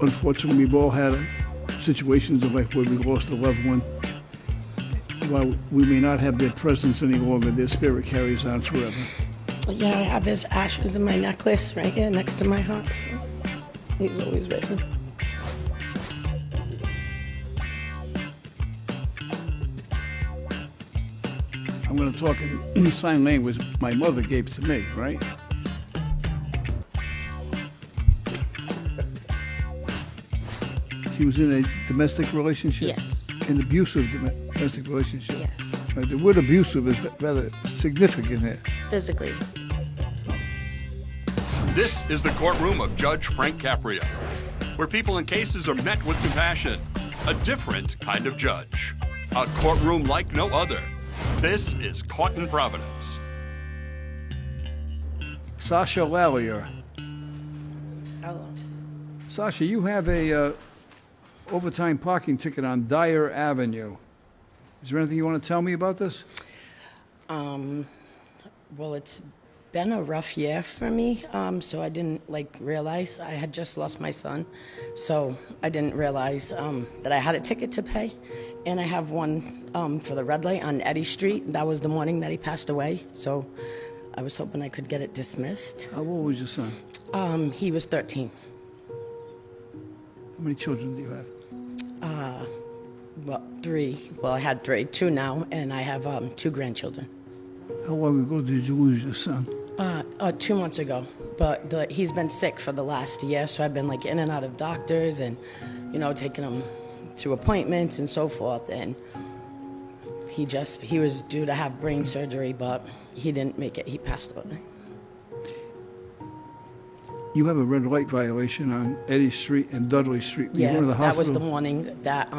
Unfortunately, we've all had situations in life where we lost a loved one. While we may not have their presence any longer, their spirit carries on forever. Yeah, I have his ashes in my necklace right here next to my heart, so he's always with me. I'm going to talk in sign language my mother gave to me, right? She was in a domestic relationship? Yes. An abusive domestic relationship? Yes. Right, the word abusive is rather significant here. Physically. This is the courtroom of Judge Frank Caprio, where people in cases are met with compassion. A different kind of judge. A courtroom like no other. This is Caught in Providence. Sasha Lallier. Hello. Sasha, you have a overtime parking ticket on Dyer Avenue. Is there anything you want to tell me about this? Well, it's been a rough year for me, so I didn't realize I had just lost my son, so I didn't realize that I had a ticket to pay, and I have one for the red light on Eddy Street. That was the morning that he passed away, so I was hoping I could get it dismissed. How old was your son? He was 13. How many children do you have? Well, 3. Well, I had 3, 2 now, and I have 2 grandchildren. How long ago did you lose your son? 2 months ago, but he's been sick for the last year, so I've been in and out of doctors and, taking him to appointments and so forth, and he was due to have brain surgery, but he didn't make it. He passed away. You have a red light violation on Eddy Street and Dudley Street. Were you going to the that hospital? was the morning that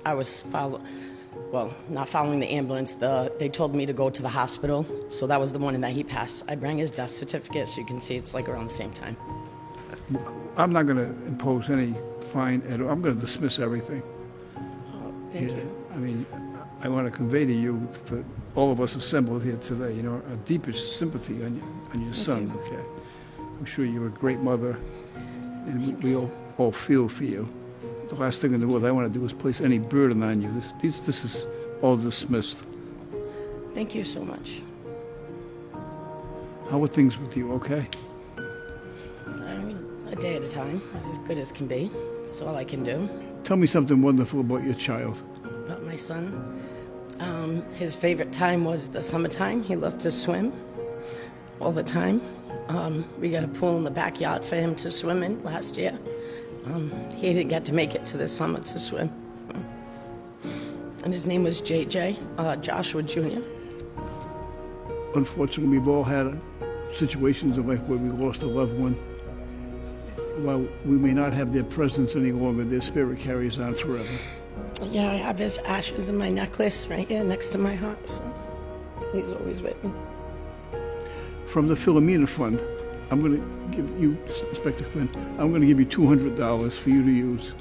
I was not following the ambulance. They told me to go to the hospital, so that was the morning that he passed. I bring his death certificate, so you can see it's around the same time. I'm not going to impose any fine at all. I'm going to dismiss everything. Oh, thank you. I mean, I want to convey to you, for all of us assembled here today, our deepest sympathy on your son, okay? I'm sure you're a great mother, and we all feel for you. The last thing in the world I want to do is place any burden on you. This is all dismissed. Thank you so much. How are things with you, okay? I mean, a day at a time. It's as good as can be. That's all I can do. Tell me something wonderful about your child. About my son. His favorite time was the summertime. He loved to swim all the time. We got a pool in the backyard for him to swim in last year. He didn't get to make it to the summer to swim. And his name was JJ, Joshua Jr. Unfortunately, we've all had situations in life where we lost a loved one. While we may not have their presence any longer, their spirit carries on forever. Yeah, I have his ashes in my necklace right here next to my heart, so he's always with me. From the Philomena Fund, I'm going to give you, Inspector Quinn, I'm going to give you $200 for you to use.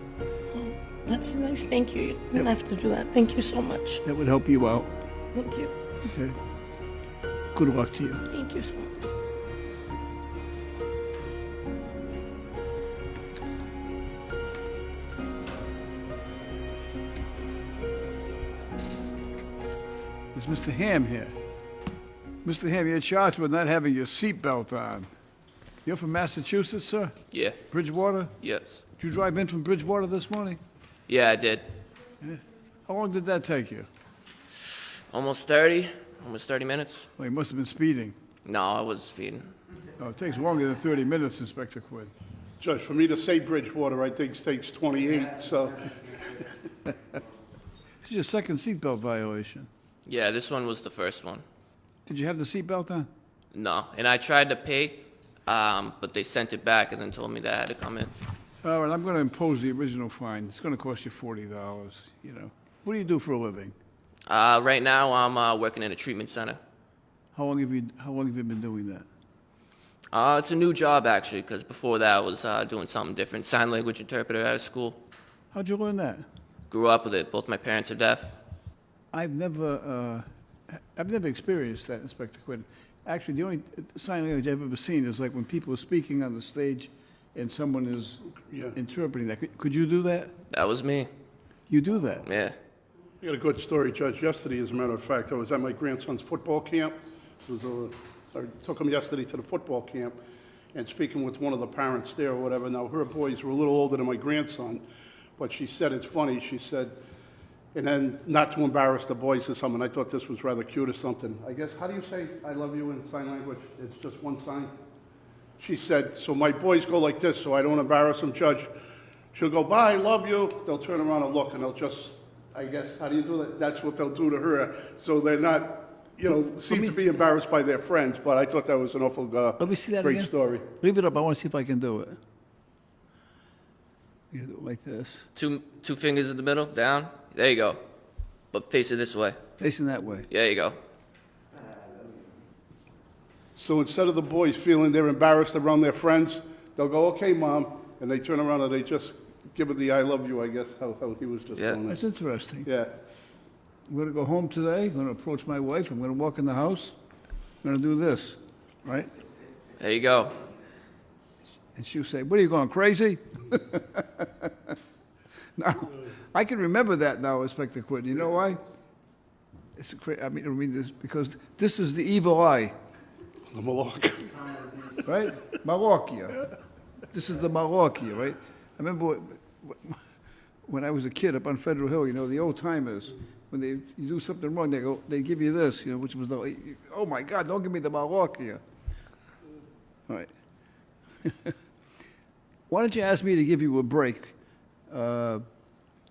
That's nice, thank you. You didn't have to do that. Thank you so much. That would help you out. Thank you. Okay. Good luck to you. Thank you so much. Is Mr. Ham here? Mr. Ham, you're charged with not having your seatbelt on. You're from Massachusetts, sir? Yeah. Bridgewater? Yes. Did you drive in from Bridgewater this morning? Yeah, I did. How long did that take you? Almost 30 minutes. Well, you must have been speeding. No, I wasn't speeding. Oh, it takes longer than 30 minutes, Inspector Quinn. Judge, for me to say Bridgewater, I think it takes 28, so. This is your second seatbelt violation. Yeah, this one was the first one. Did you have the seatbelt on? No, and I tried to pay, but they sent it back and then told me that I had to come in. All right, I'm going to impose the original fine. It's going to cost you $40, What do you do for a living? Right now, I'm working in a treatment center. How long have you been doing that? It's a new job, actually, because before that I was doing something different, sign language interpreter at a school. How'd you learn that? Grew up with it. Both my parents are deaf. I've never experienced that, Inspector Quinn. Actually, the only sign language I've ever seen is like when people are speaking on the stage and someone is Yeah. interpreting that. Could you do that? That was me. You do that? Yeah. I got a good story, Judge. Yesterday, as a matter of fact, I was at my grandson's football camp. I took him yesterday to the football camp, and speaking with one of the parents there or whatever. Now, her boys were a little older than my grandson, but she said it's funny. She said, and then not to embarrass the boys or something. I thought this was rather cute or something. I guess, how do you say I love you in sign language? It's just one sign? She said, so my boys go like this so I don't embarrass them, Judge. She'll go, bye, love you. They'll turn around and look, and they'll just, I guess, how do you do that? That's what they'll do to her. So they're not, seem to be embarrassed by their friends, but I thought that was an awful Let me see that great again. story. Leave it up. I want to see if I can do it. You do it like this. Two fingers in the middle, down. There you go. But face it this way. Facing that way. There you go. So instead of the boys feeling they're embarrassed around their friends, they'll go, okay, Mom, and they turn around and they just give it the I love you, I guess, how he was just Yeah. doing That's it. interesting. Yeah. I'm going to go home today. I'm going to approach my wife. I'm going to walk in the house. I'm going to do this, right? There you go. And she'll say, what are you going, crazy? Now, I can remember that now, Inspector Quinn. You know why? I mean this because this is the evil eye, The Malak. right? Malachia. This is the Malachia, right? I remember when I was a kid up on Federal Hill, the old timers, when you do something wrong, they give you this, which was oh my God, don't give me the Malachia. All right. Why don't you ask me to give you a break?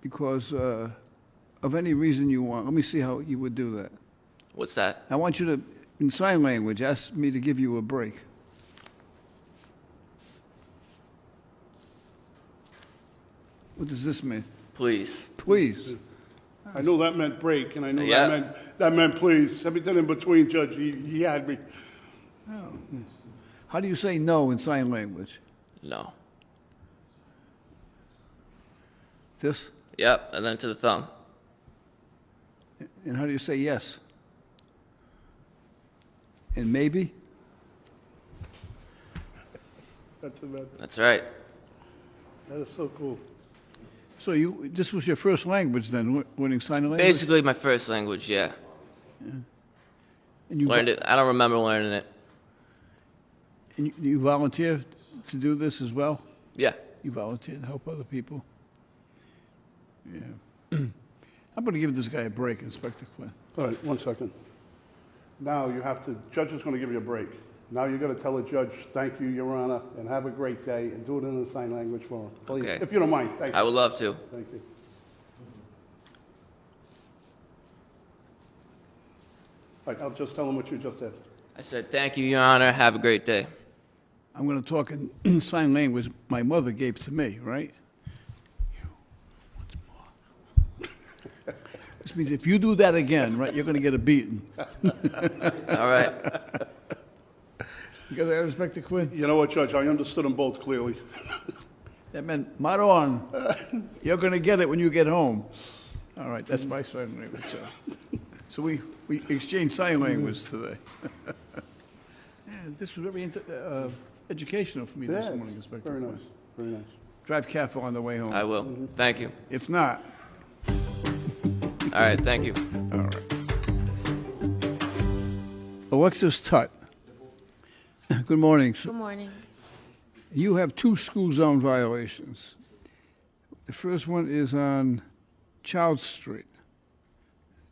Because of any reason you want. Let me see how you would do that. What's that? I want you to, in sign language, ask me to give you a break. What does this mean? Please. Please. I knew that meant break, and I knew Yeah. that meant please. Everything in between, Judge, he had me. How do you say no in sign language? No. This? Yep, and then to the thumb. And how do you say yes? And maybe? That's amazing. That's right. That is so cool. So this was your first language then, learning sign language? Basically my first language, yeah. And you, Learned it. I don't remember learning it. and you volunteer to do this as well? Yeah. You volunteer to help other people? Yeah. I'm going to give this guy a break, Inspector Quinn. All right, 1 second. Now you have to, judge is going to give you a break. Now you got to tell the judge, thank you, Your Honor, and have a great day, and do it in the sign language for him. Please, Okay. if you don't mind. Thank I you. would love to. Thank you. All right, I'll just tell him what you just did. I said, thank you, Your Honor. Have a great day. I'm going to talk in sign language my mother gave to me, right? You, once more. This means if you do that again, right, you're going to get a beating. All right. You got that, Inspector Quinn? You know what, Judge, I understood them both clearly. That meant, Maron, you're going to get it when you get home. All right, that's my sign language. So we exchanged sign language today. Yeah, this was very educational for me this Yeah, morning, Inspector very Quinn. nice, very nice. Drive careful on the way home. I will. Thank you. If not, All right, thank you. all right. Alexis Tutt. Good morning. Good morning. You have 2 school zone violations. The first one is on Child Street.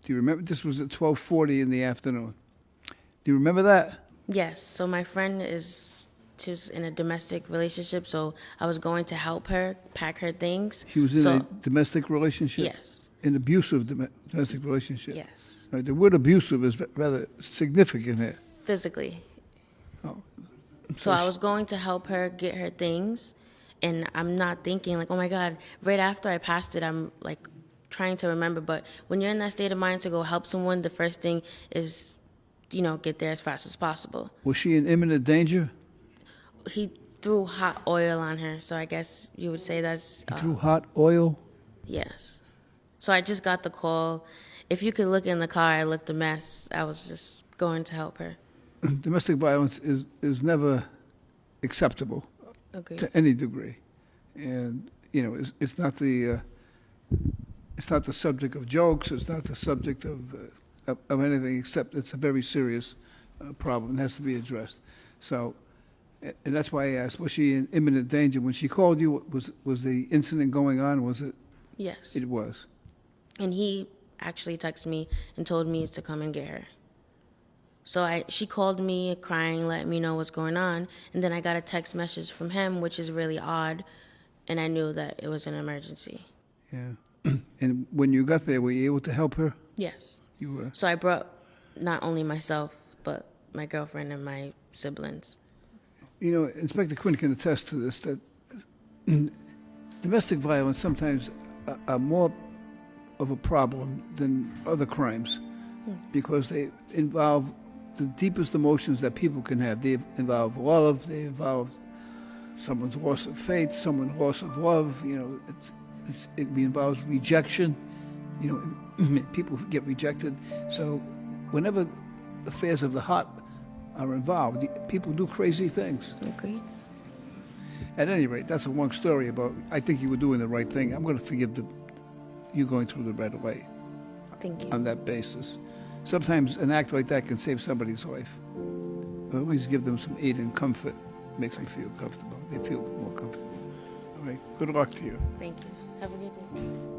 Do you remember? This was at 12:40 in the afternoon. Do you remember that? Yes, so my friend she's in a domestic relationship, so I was going to help her pack her things. He was in so, a domestic relationship? Yes, An abusive domestic relationship? yes, Right, the word abusive is rather significant here. physically. Oh. So I was going to help her get her things, and I'm not thinking like, oh my God, right after I passed it, I'm like trying to remember. But when you're in that state of mind to go help someone, the first thing is, get there as fast as possible. Was she in imminent danger? He threw hot oil on her, so I guess you would say that's, Through hot oil? yes. So I just got the call. If you could look in the car, I looked a mess. I was just going to help her. Domestic violence is never acceptable. Agreed. to any degree. And, you know, it's not the subject of jokes, it's not the subject of anything, except it's a very serious problem that has to be addressed. So, and that's why I asked, was she in imminent danger? When she called you, was the incident going on? Was it? Yes. It was. And he actually texted me and told me to come and get her. So she called me crying, letting me know what's going on, and then I got a text message from him, which is really odd, and I knew that it was an emergency. Yeah. And when you got there, were you able to help her? Yes. You were. So I brought not only myself, but my girlfriend and my siblings. You know, Inspector Quinn can attest to this, that domestic violence sometimes are more of a problem than other crimes because they involve the deepest emotions that people can have. They involve love, they involve someone's loss of faith, someone's loss of love, you know, it involves rejection, you know, people get rejected. So whenever affairs of the heart are involved, people do crazy things. Agreed. At any rate, that's a long story about, I think you were doing the right thing. I'm going to forgive you going through the right way Thank you. on that basis. Sometimes an act like that can save somebody's life. But at least give them some aid and comfort, makes them feel comfortable. They feel more comfortable. All right, good luck to you. Thank you. Have a good day.